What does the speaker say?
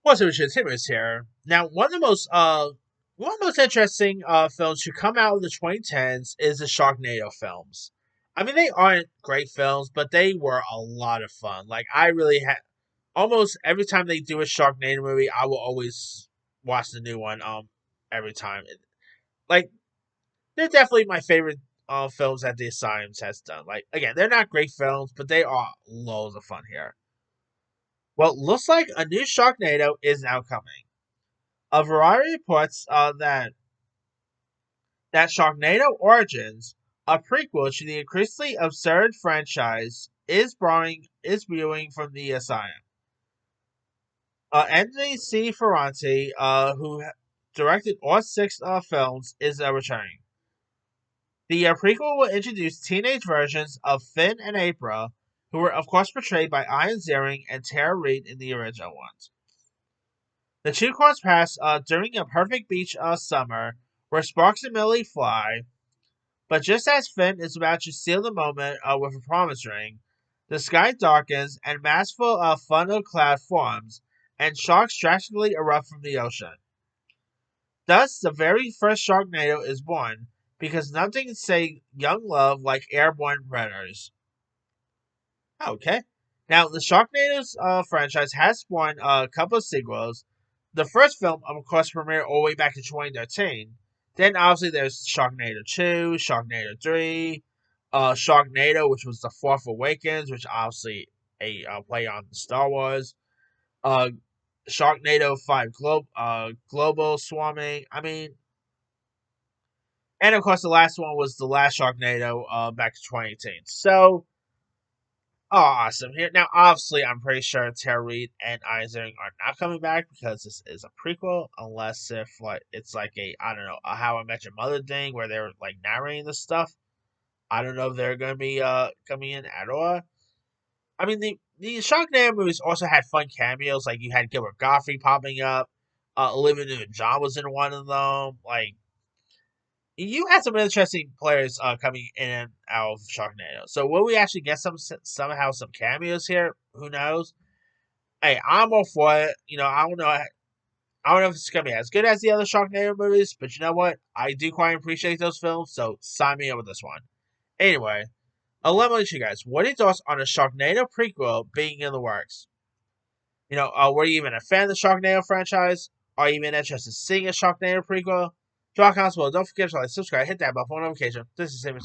What's up, Timmons here. Now, one of the most interesting films to come out of the 2010s is the Sharknado films. I mean, they aren't great films, but they were a lot of fun. Like, I really had almost every time they do a Sharknado movie, I will always watch the new one. Every time, like, they're definitely my favorite films that the Asylum has done. Like, again, they're not great films, but they are loads of fun here. Well, looks like a new Sharknado is now coming. A variety reports that Sharknado Origins, a prequel to the increasingly absurd franchise, is viewing from the Asylum. Anthony C. Ferranti, who directed all six films, is returning. The prequel will introduce teenage versions of Finn and April, who were of course portrayed by Ian Ziering and Tara Reid in the original ones. The two cross paths during a perfect beach summer where sparks and Millie fly, but just as Finn is about to seal the moment with a promise ring, the sky darkens and masterful funnel cloud forms, and sharks drastically erupt from the ocean. Thus, the very first Sharknado is born, because nothing can say young love like airborne predators. Okay. Now, the Sharknado's franchise has spawned a couple of sequels. The first film, of course, premiered all the way back in 2013. Then, obviously, there's Sharknado 2, Sharknado 3, Sharknado, which was The Fourth Awakens, which obviously a play on Star Wars. Uh, Sharknado 5 Global Swarming. I mean, and of course, the last one was the last Sharknado back in 2018. So, oh, awesome. Here now, obviously, I'm pretty sure Tara Reid and Isaac are not coming back because this is a prequel, unless if like it's like a I don't know a How I Met Your Mother thing where they're like narrating this stuff. I don't know if they're gonna be coming in at all. I mean, the Sharknado movies also had fun cameos, like you had Gilbert Gottfried popping up. Olivia Newton-John was in one of them. Like you had some interesting players coming in and out of Sharknado. So will we actually get somehow some cameos here? Who knows? Hey, I'm all for it. You know, I don't know. I don't know if it's gonna be as good as the other Sharknado movies, but you know what? I do quite appreciate those films, so sign me up with this one. Anyway, let me let you guys. What are your thoughts on a Sharknado prequel being in the works? You know, were you even a fan of the Sharknado franchise? Are you even interested in seeing a Sharknado prequel? Drop comments below. Don't forget to like, subscribe, hit that bell for notification. This is Sam.